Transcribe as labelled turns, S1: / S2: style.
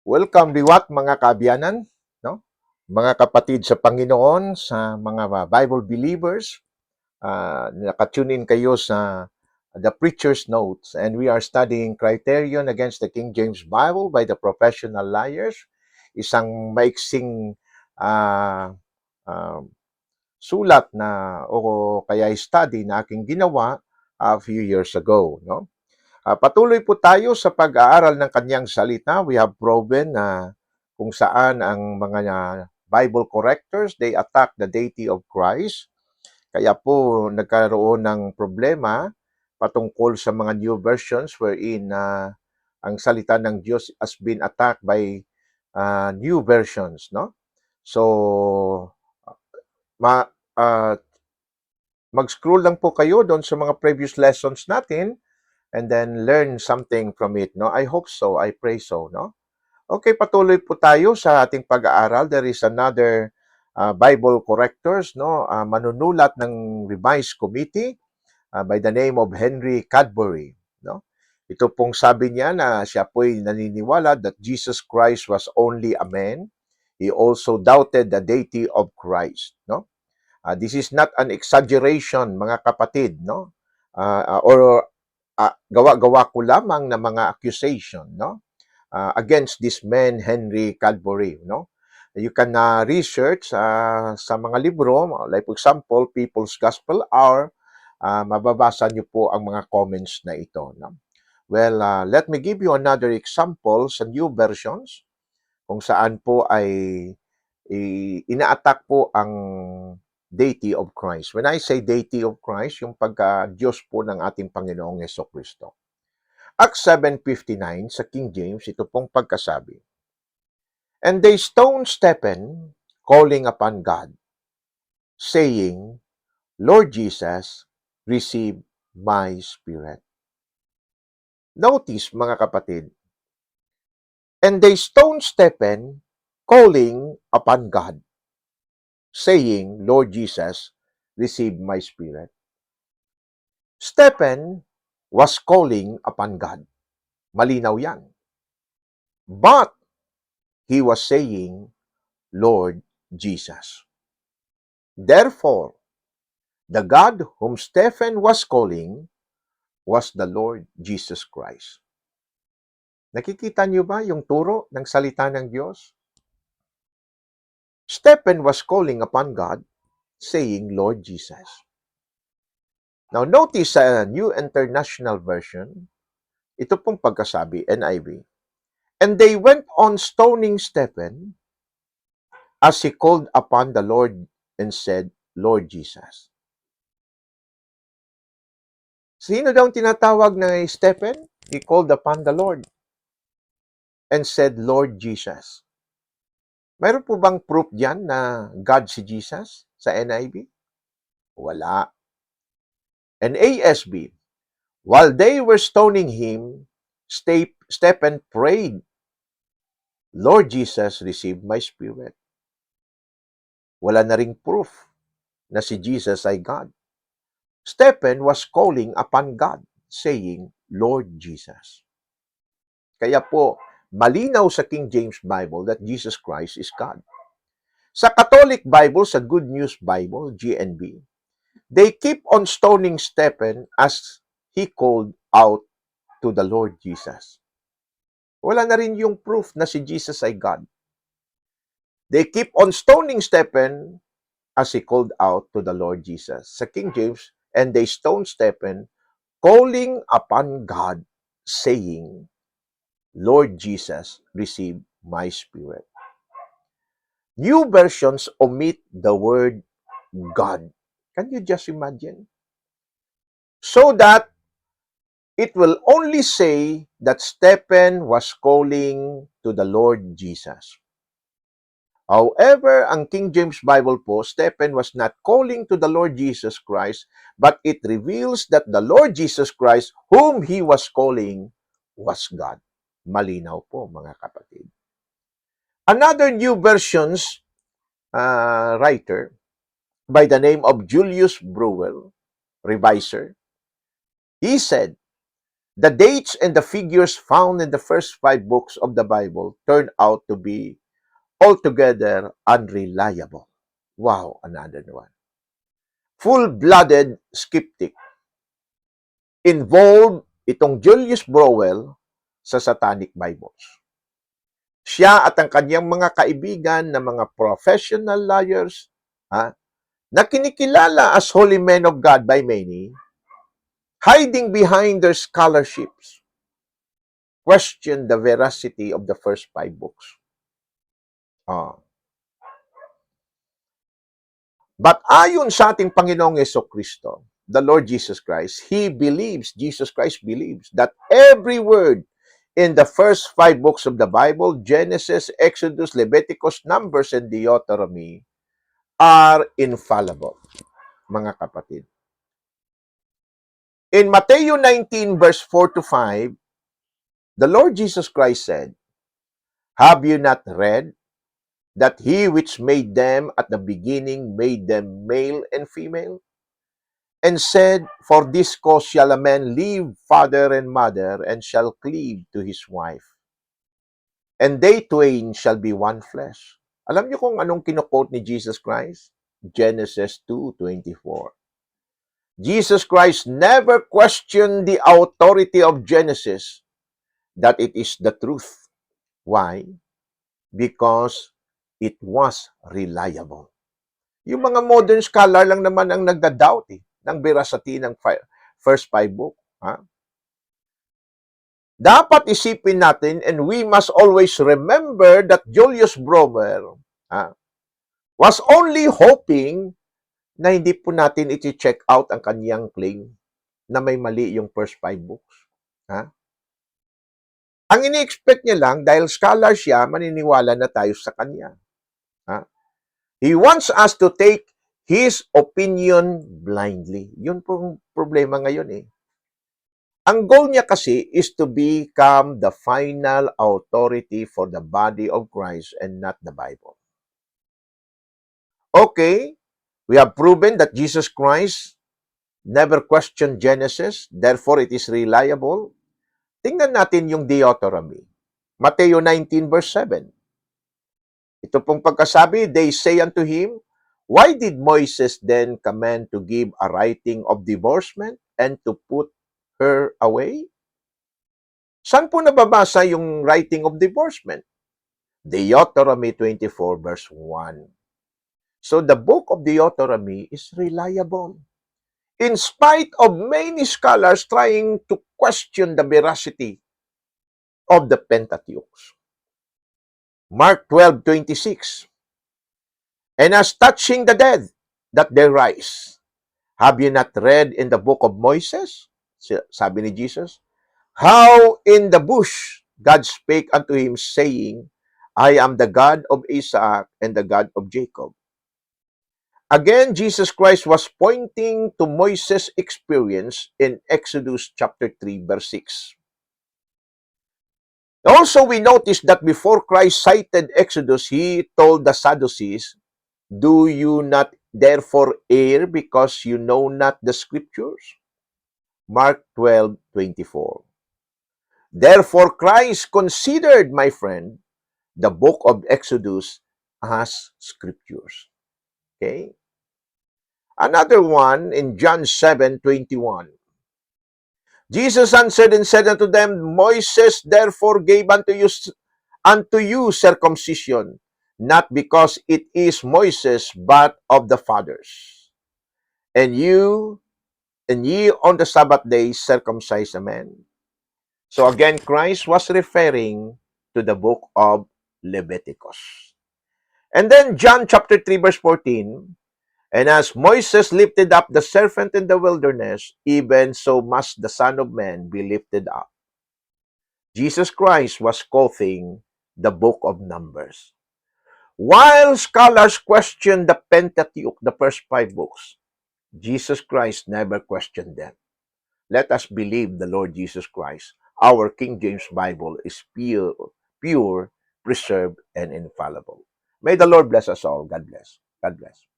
S1: Welcome liwat mga kaabyanan, no? Mga kapatid sa Panginoon, sa mga Bible believers, nakatune in kayo sa The Preacher's Notes, and we are studying Criterion against the King James Bible by the Professional Liars. Isang maiksing ah, ah, sulat na o kaya study na aking ginawa a few years ago, no? Patuloy po tayo sa pag-aaral ng kanyang salita. We have proven na kung saan ang mga Bible correctors, they attack the deity of Christ. Kaya po nagkaroon ng problema patungkol sa mga new versions wherein ang salita ng Diyos has been attacked by new versions, no? So, ma, uh, mag-scroll lang po kayo doon sa mga previous lessons natin and then learn something from it, no? I hope so, I pray so, no? Okay, patuloy po tayo sa ating pag-aaral. There is another Bible correctors, no? Manunulat ng Revised Committee by the name of Henry Cadbury, no? Ito pong sabi niya na siya po'y naniniwala that Jesus Christ was only a man. He also doubted the deity of Christ, no? This is not an exaggeration, mga kapatid, no? Or gawa-gawa ko lamang na mga accusation, no? Against this man, Henry Cadbury, no? You can research sa mga libro, like for example, People's Gospel Hour, mababasa niyo po ang mga comments na ito, no? Well, let me give you another example sa new versions kung saan po ay ina-attack po ang deity of Christ. When I say deity of Christ, yung pagka-Diyos po ng ating Panginoong Jesucristo. Acts 7:59 sa King James, ito pong pagkasabi. And they stoned Stephen, calling upon God, saying, Lord Jesus, receive my spirit. Notice, mga kapatid, and they stoned Stephen, calling upon God, saying, Lord Jesus, receive my spirit. Stephen was calling upon God. Malinaw yan. But he was saying, Lord Jesus. Therefore, the God whom Stephen was calling was the Lord Jesus Christ. Nakikita niyo ba yung turo ng salita ng Diyos? Stephen was calling upon God, saying, Lord Jesus. Now, notice sa New International Version, ito pong pagkasabi, NIV. And they went on stoning Stephen as he called upon the Lord and said, Lord Jesus. Sino daw tinatawag na Stephen? He called upon the Lord and said, Lord Jesus. Mayroon po bang proof diyan na God si Jesus sa NIV? Wala. And ASB, while they were stoning him, Stephen prayed, Lord Jesus, receive my spirit. Wala na ring proof na si Jesus ay God. Stephen was calling upon God, saying, Lord Jesus. Kaya po, malinaw sa King James Bible that Jesus Christ is God. Sa Catholic Bible, sa Good News Bible, GNB, they keep on stoning Stephen as he called out to the Lord Jesus. Wala na rin yung proof na si Jesus ay God. They keep on stoning Stephen as he called out to the Lord Jesus. Sa King James, and they stoned Stephen, calling upon God, saying, Lord Jesus, receive my spirit. New versions omit the word God. Can you just imagine? So that it will only say that Stephen was calling to the Lord Jesus. However, ang King James Bible po, Stephen was not calling to the Lord Jesus Christ, but it reveals that the Lord Jesus Christ, whom he was calling, was God. Malinaw po, mga kapatid. Another new versions writer by the name of Julius Brewell, reviser, he said, the dates and the figures found in the first 5 books of the Bible turn out to be altogether unreliable. Wow, another one. Full-blooded skeptic. Involved itong Julius Browell sa Satanic Bibles. Siya at ang kanyang mga kaibigan na mga professional liars, na kinikilala as holy men of God by many, hiding behind their scholarships, question the veracity of the first 5 books. But ayon sa ating Panginoong Jesucristo, the Lord Jesus Christ, Jesus Christ believes that every word in the first 5 books of the Bible, Genesis, Exodus, Leviticus, Numbers, and Deuteronomy, are infallible, mga kapatid. In Matthew 19, verse 4 to 5, the Lord Jesus Christ said, "Have you not read that he which made them at the beginning made them male and female? And said, For this cause shall a man leave father and mother, and shall cleave to his wife. And they twain shall be one flesh." Alam niyo kung anong kinoquote ni Jesus Christ? Genesis 2:24. Jesus Christ never questioned the authority of Genesis, that it is the truth. Why? Because it was reliable. Yung mga modern scholar lang naman ang nagda-doubt ng veracity ng first 5 book. Dapat isipin natin, and we must always remember that Julius Browell was only hoping na hindi po natin i-check out ang kanyang claim na may mali yung first 5 books. Ang ini-expect niya lang, dahil scholar siya, maniniwala na tayo sa kanya. He wants us to take his opinion blindly. Yun pong problema ngayon . Ang goal niya kasi is to become the final authority for the body of Christ and not the Bible. Okay, we have proven that Jesus Christ never questioned Genesis, therefore it is reliable. Tingnan natin yung Deuteronomy. Matthew 19 verse 7. Ito pong pagkasabi, they say unto him, "Why did Moses then command to give a writing of divorcement and to put her away?" Saan po nababasa yung writing of divorcement? Deuteronomy 24 verse 1. So the book of Deuteronomy is reliable. In spite of many scholars trying to question the veracity of the Pentateuch. Mark 12:26. And as touching the dead that they rise, have you not read in the book of Moses? Sabi ni Jesus, how in the bush God spake unto him, saying, I am the God of Isaac and the God of Jacob. Again, Jesus Christ was pointing to Moses' experience in Exodus chapter 3, verse 6. Also, we notice that before Christ cited Exodus, he told the Sadducees, do you not therefore err because you know not the scriptures? Mark 12:24. Therefore, Christ considered, my friend, the book of Exodus as scriptures. Okay? Another one in John 7:21. Jesus answered and said unto them, Moses therefore gave unto you circumcision, not because it is Moses, but of the fathers. And ye on the Sabbath day circumcise a man. So again, Christ was referring to the book of Leviticus. And then John chapter 3 verse 14, and as Moses lifted up the serpent in the wilderness, even so must the Son of Man be lifted up. Jesus Christ was quoting the book of Numbers. While scholars question the Pentateuch, the first 5 books, Jesus Christ never questioned them. Let us believe the Lord Jesus Christ. Our King James Bible is pure, preserved, and infallible. May the Lord bless us all. God bless. God bless.